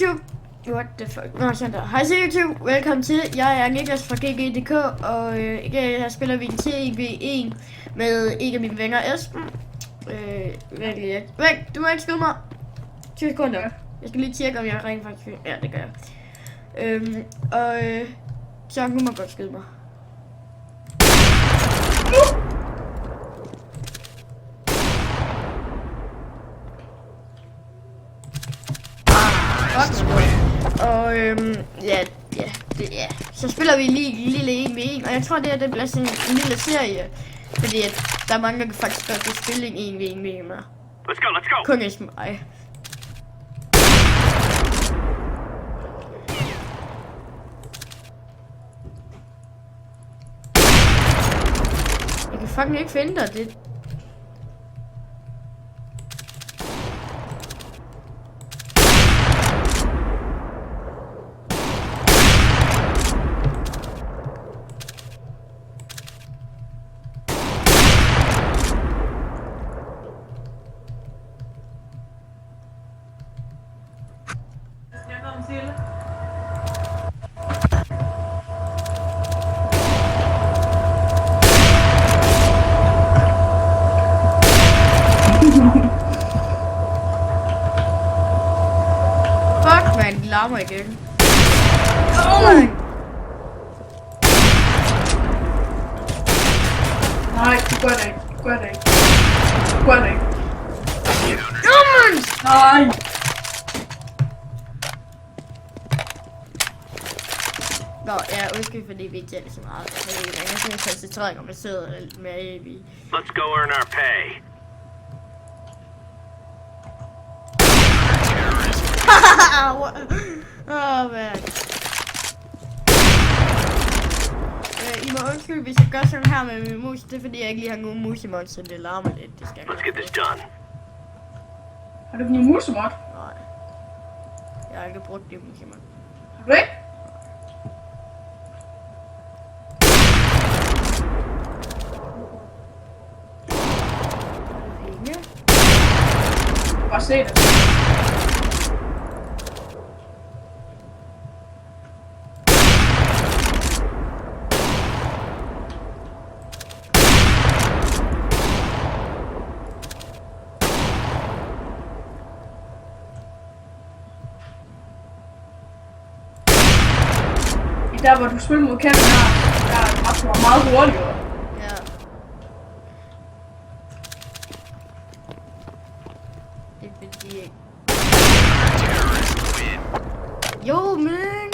YouTube. What the fuck? Nå, sådan der. Hej så YouTube, velkommen til. Jeg er Niklas fra GG.dk, og her spiller vi en TIV1 med en af mine venner, Esben. Vent, du må ikke skyde mig. 20 sekunder. Jeg skal lige tjekke, om jeg rent faktisk... Ja, det gør jeg. Så nu må godt skyde mig. Og ja, så spiller vi lige lille 1v1, og jeg tror det bliver sådan en lille serie, fordi at der er mange, der kan faktisk godt kan spille en 1v1 med mig. Let's go. Kun ikke mig. Jeg kan fucking ikke finde dig, det. Fuck, man, de larmer igen. Nej, du gør det ikke. Du gør det ikke. Du gør det ikke. Nej! Nå, ja, undskyld, fordi vi ikke taler så meget. Jeg kan sådan koncentrere, når man sidder med AV. Let's go earn our pay. Man. I må undskylde, hvis jeg gør sådan her med min mus. Det er fordi, jeg ikke lige har nogen musemod, så det larmer lidt. Det skal Let's get this done. Har du nogen musemod? Nej. Jeg har ikke brugt det musemod. Har du ikke? Bare se det. Der hvor du spiller mod Kevin der er meget hurtigere. Ja. Det er fordi jeg... Jo, men...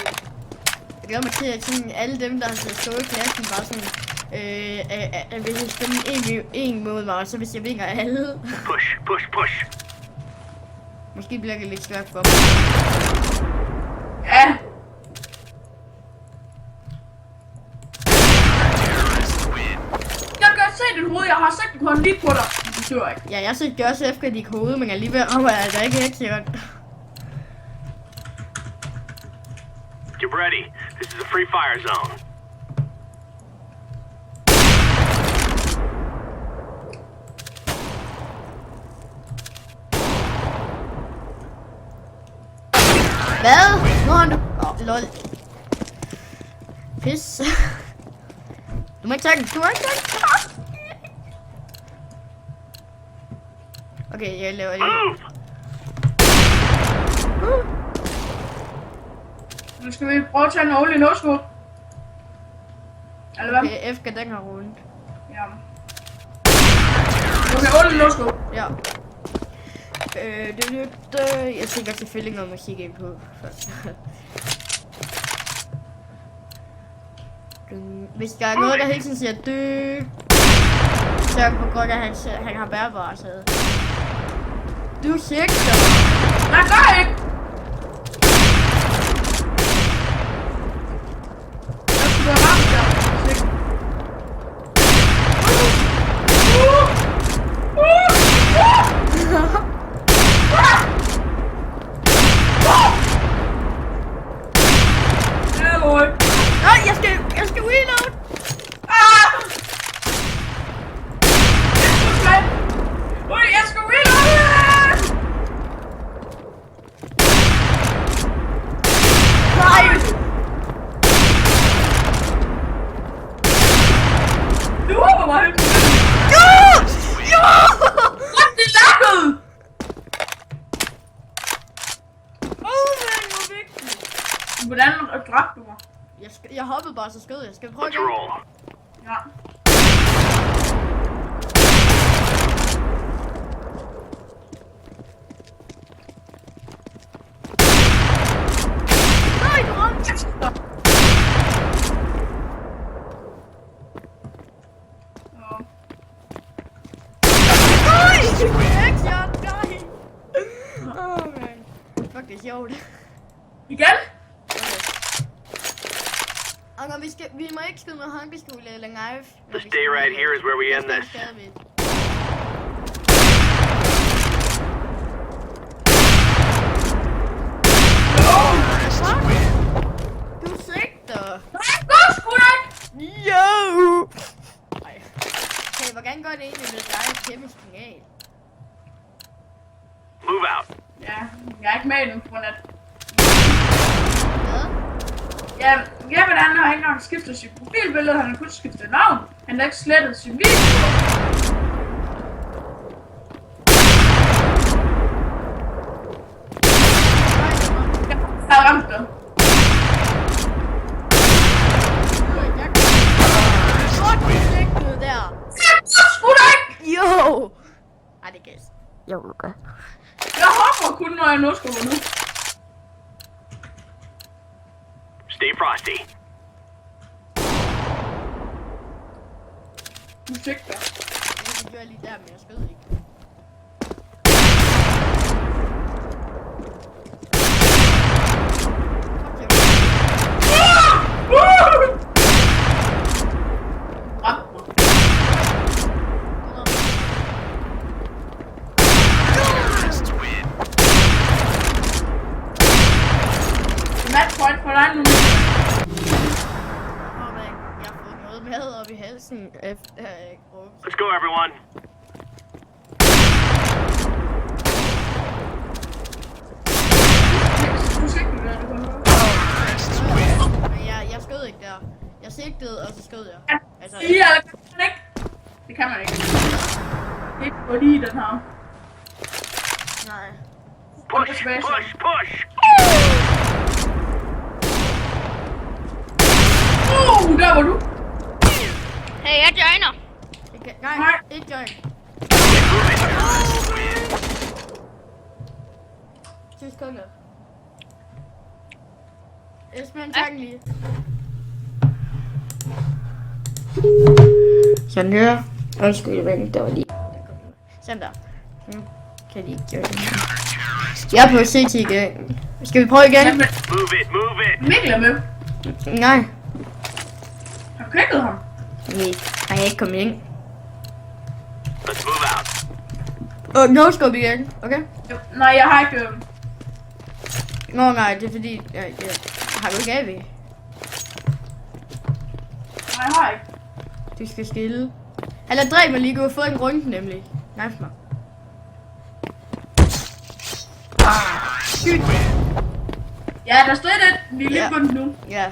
Jeg glæder mig til, at sådan, alle dem, der har stået i klassen, bare sådan... hvis jeg spiller en mod mig, så hvis jeg vinger alle... Push. Måske bliver det lidt svært for mig. Ja. Jeg kan se dit hoved, jeg har sagt det lige på dig. Du dør ikke. Ja, jeg synes det også efter dit hoved, men alligevel rammer jeg da ikke helt sikkert. Get ready. This is a free fire zone. Hvad? Nu har du... lol. Pis. Du må ikke tage den. Okay, jeg laver lige. Nu skal vi prøve at tage en ordentlig no-scope. Eller hvad? Okay, F kan den her rundt. Ja. Okay, ordentlig no-scope. Ja. Jeg tænker selvfølgelig noget musik ind på. Hvis der er noget, der hele tiden siger dø, så er det på grund af, at han har bærvarslet. Du sigter. Nej, gør ikke! Jeg skal være ramt der. Nej, jeg skal reload. Jeg skal reload! Hvordan dræbte du mig? Jeg hoppede bare, så skød jeg. Skal vi prøve Let's igen? roll. Ja. Nej, du ramte! Nej! Headshot, nej! Åh, man. Fuck, det er sjovt. Igen? Og vi må ikke skyde med håndpistol eller knife. The stay right here is where we end this. Du sigter! Nej, godt sgu da ikke! Jo! Ej. Okay, hvor gerne går det egentlig med dig kæmpe signal? Move out. Ja, jeg er ikke med i den, på grund af... Hvad? Ja, Jeppe han har ikke engang skiftet sit profilbillede, han har kun skiftet navn. Han har ikke slettet sin video. Jeg har ramt dig. Sgu da ikke! Jo! Ej, det gæst. Jo, okay. Jeg hopper kun, når jeg nu skubber nu. Stay frosty. Du sigter. Det gjorde jeg lige der, men jeg skød ikke. Matchpoint for dig nu. Jeg har fået noget mad op i halsen efter Let's go, everyone. Du sigter der, du kan høre. Men jeg skød ikke der. Jeg sigtede, og så skød jeg. Altså, Ja, det kan man ikke. Det kan man ikke. Ikke på lige den her. nej. Push, push, push. Der var du. Hey, jeg joiner. Nej, Nej. ikke join. Tysk kunde. Esben, tak lige. Sådan her. Undskyld, jeg ved der var lige. Sådan der. Kan de ikke gøre det. Jeg er på CT igen. Skal vi prøve igen? Jamen, Move it, move it. Mikkel er med. Nej. Har du klikket ham? Nej, han er ikke kommet ind. Let's move out. Og no scope igen, okay? Nej, jeg har ikke... Nå nej, det er fordi... har du ikke AV? Nej, jeg har ikke. Du skal skille. Han har dræbt mig lige, du har fået en runde nemlig. Knife mig. Sygt. Ja, der står det. Vi er lige Ja. på den nu. Ja.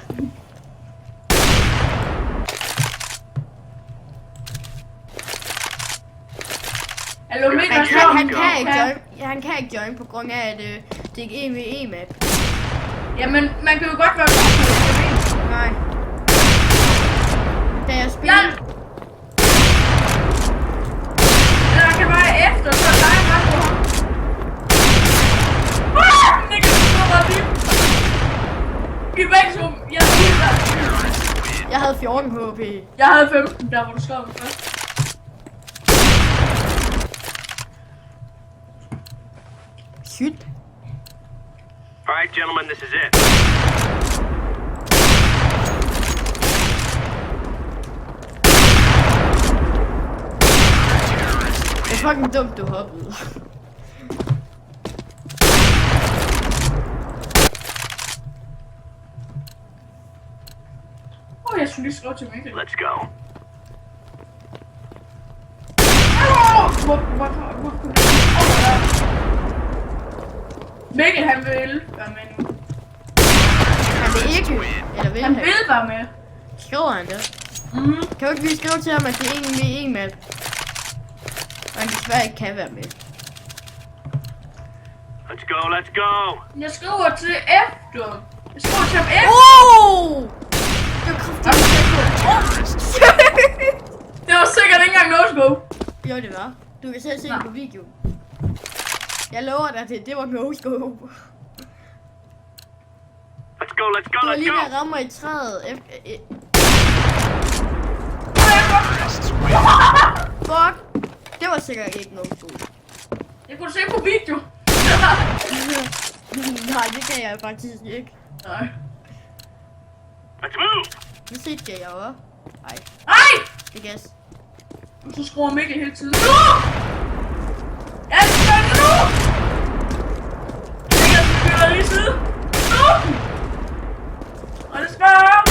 Hallo, Mikkel, Han hvad kan, står han, du? kan ikke join, ja, han kan ikke join på grund af, at det ikke er 1v1 map. Jamen, man kan jo godt være god på det. Nej. Da jeg Ja. spiller... Eller kan bare efter, så er dig bare på ham. Mikkel, du står bare lige. Vi er begge to. Jeg siger dig. Jeg havde 14 HP. Jeg havde 15, der hvor du skrev det først. Sygt. All right, gentlemen, this is it. Det er fucking dumt, du hoppede. Jeg skulle lige skrive til Mikkel. Let's go. Mikkel, han vil være med nu. Han vil ikke. Eller vil Han han? vil være med. Skriver han det? Mhm. Kan du ikke lige skrive til ham, at det er 1v1 map? Og han desværre ikke kan være med. Let's go, let's go. Jeg skriver til efter. Jeg skal til ham F. Det var kraftigt. Det var sikkert ikke engang no-scope. Jo, det var. Du kan selv se det på video. Jeg lover dig, det var no-scope. Let's go, let's go, Du var let's lige go. ved at ramme mig i træet. Fuck. Det var sikkert ikke no-scope. Jeg kunne se på video. Nej, det kan jeg faktisk ikke. Nej. Let's move. Det set skal jeg også. Ej, Nej! det gas. Så skruer Mikkel hele tiden. Nu! Jeg skal nu! Mikkel, du bliver lige side. Nu! Og det spørger.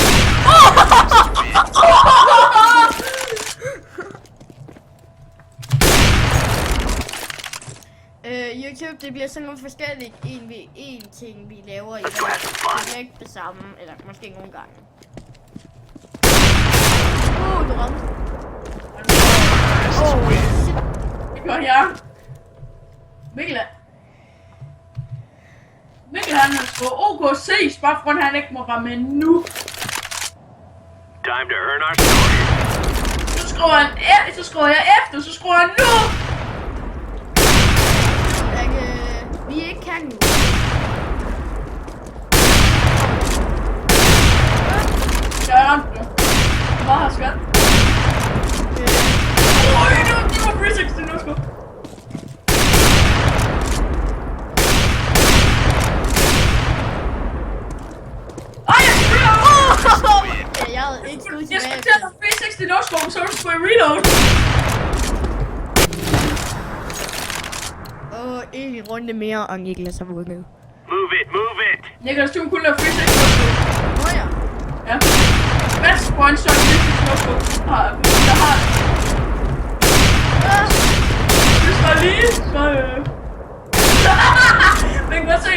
YouTube, det bliver sådan nogle forskellige 1v1 ting, vi laver i dag. Det er ikke det samme, eller måske nogle gange. Du ramte. Shit. Det gør jeg. Mikkel han har skruet OKC, bare for at han ikke må ramme nu. Time to earn our story. Så skruer han F, så skruer jeg efter, så skruer han nu! Vi ikke kan nu. Jeg ramte det. Hvad har skat? Det var 360 nu, sgu. Ej, jeg spiller! Jeg havde ikke skud Jeg tilbage. skal til at have 360 no scope, så skulle jeg reload. En runde mere, og Niklas har vundet. Move it, move it. Niklas, du kunne lave 360 no scope. Nå ja. Ja. Match point, så er det 360 no scope. Jeg har det. Hvis der lige, så man kan godt se,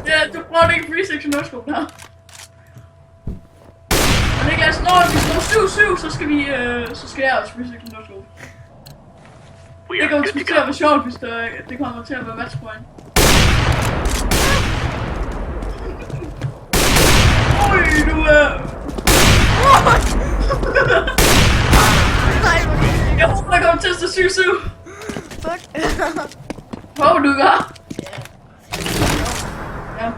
ja, du prøver ikke 360 no scope her. Og Niklas, når vi slår 7-7, så skal vi, så skal jeg også 360 no scope. We Det are kommer good to til at go. være sjovt, hvis det kommer til at være match point. Oj, du er... Nej, hvor er det Jeg håber, der kommer til at stå 7-7. fuck. Håber du gør. Ja.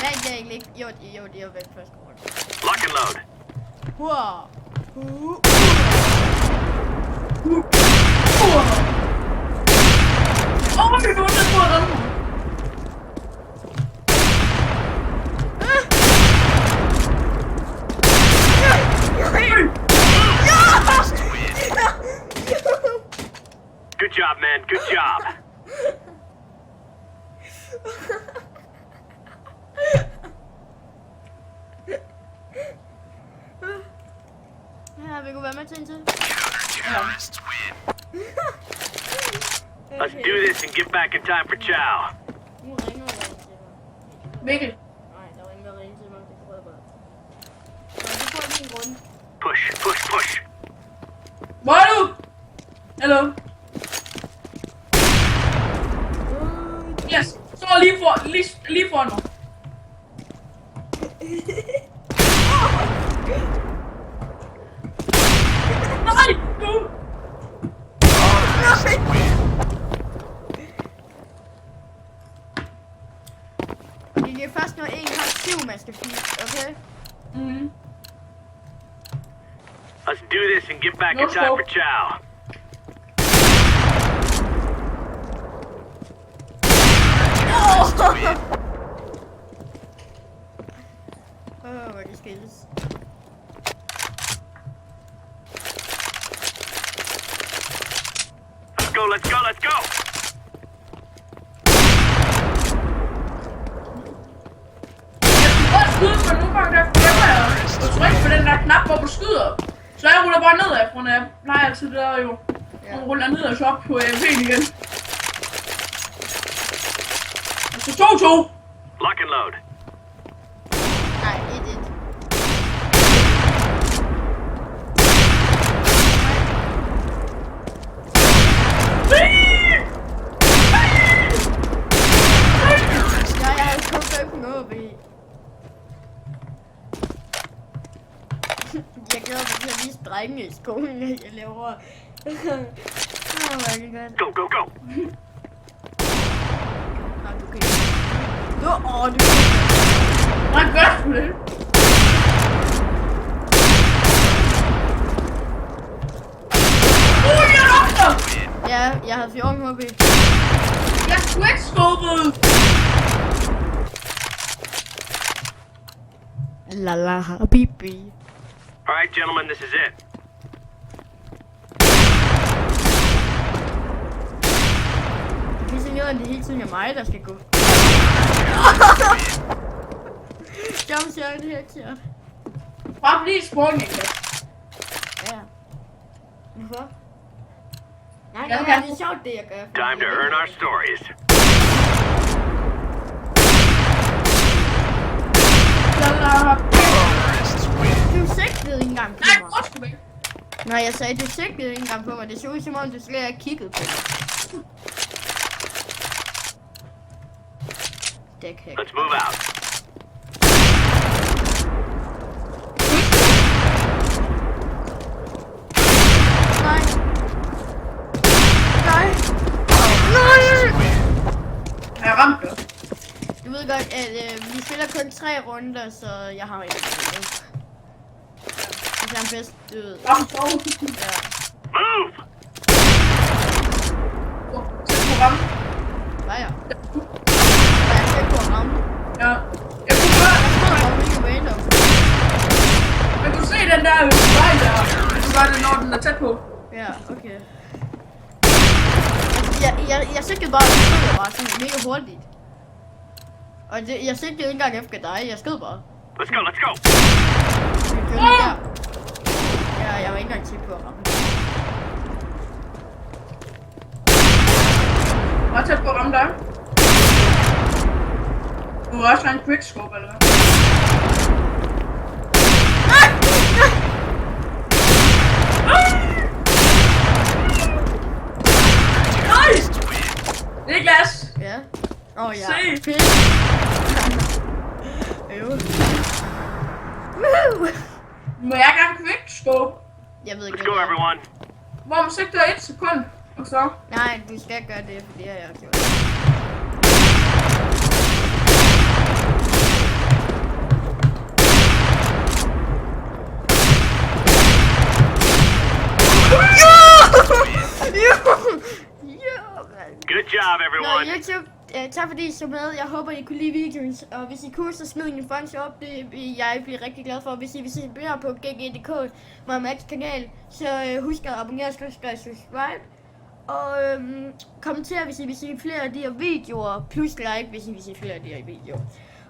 Nej, det er ikke. Jo, det er væk første runde. Lock and load. Wow. Åh, vi er nogen, der tror den. Good job, man. Good job. Ja, vi kunne være med til en tid. Let's do this and get back in time for chow. Nu ringer der en til mig. Mikkel. Nej, der var ingen, der ringede til mig. Det tror jeg bare. Så det får jeg lige en runde. Push, push, push. Hvor er du? Hallo? Yes, så lige foran mig. Nej, du! Det er først, når en har 7, man skal fire, okay? Mhm. Let's do this and get back in Let's time go. for chow. Hvor det skilles. Let's go, let's go, let's go. Jeg skal godt skyde, men nogle gange der glemmer jeg at trykke på den der knap, hvor du skyder. Så jeg ruller bare nedad, for jeg plejer altid det der jo. Ja. Og ruller ned og så op på ben igen. Så 2-2. Lock and load. Nej, 1-1. drenge i skolen, jeg laver. Åh, hvor er det godt. Go, go, go! Nå, du kan ikke. Du kan Nej, gør du det? Jeg ramte! Ja, jeg havde 14 HP. Jeg er quickscopet! La la habibi. Alright, gentlemen, this is it. Det kan ikke at det hele tiden er mig, der skal gå. Jumpshot, headshot. Bare lige sprung, ikke? Ja. Hvorfor? Nej, Jeg det kan- er lidt sjovt, det jeg gør. Time to earn our stories. Du sigtede ikke engang på Nej, mig. hvor skal du ikke? Nej, jeg sagde, du sigtede ikke engang på mig. Det så ud som om, du slet ikke kiggede på mig. Dækhack. Let's move out. Nej. Nej. Nej. Jeg ramte dig. Du ved godt, at vi spiller kun 3 runder, så jeg har ikke det. Hvis han bedst død. Bare sove. Ja. Move! Tæt på rammen. Hvad er jeg? Hvad er jeg tæt på at ramme? Ja. Jeg kunne høre, Jeg tror, jeg var mega random. man kunne se den der vej der. Så var det, når den er tæt på. Ja, okay. Jeg sigtede bare, sådan mega hurtigt. Og det, jeg sigtede ikke engang efter dig, jeg skød bare. Let's go, let's go! Jeg gjorde det der. Ja, jeg var ikke engang tæt på at ramme. Meget tæt på at ramme dig. Du var også en quickscope, eller hvad? Nice! Niklas! Ja. Åh ja. Se. Fedt. Woo! Må jeg gerne quickscope? Jeg ved ikke, Let's go, hvad det er. everyone. Hvor man sigter 1 sekund, og så... Nej, du skal gøre det, for det har jeg gjort. Good job, Nå, everyone. YouTube, tak fordi I så med. Jeg håber, I kunne lide videoen. Og hvis I kunne, så smid en thumbs up. Det vil jeg blive rigtig glad for. Hvis I vil se mere på GG.dk, Max kanal, så husk at abonnere og subscribe. Og kommenter, hvis I vil se flere af de her videoer. Plus like, hvis I vil se flere af de her videoer.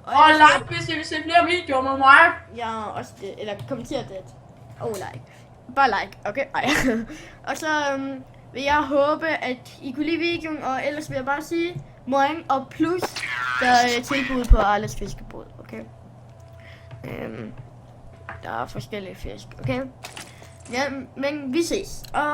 Og ellers- like, hvis I vil se flere videoer med mig. Ja, også det. Eller kommenter det. Like. Bare like, okay? Ej. Og så vil jeg håbe, at I kunne lide videoen, og ellers vil jeg bare sige morgen og plus, der er tilbud på Arles fiskebåd, okay? Der er forskellige fisk, okay? Ja, men vi ses. Og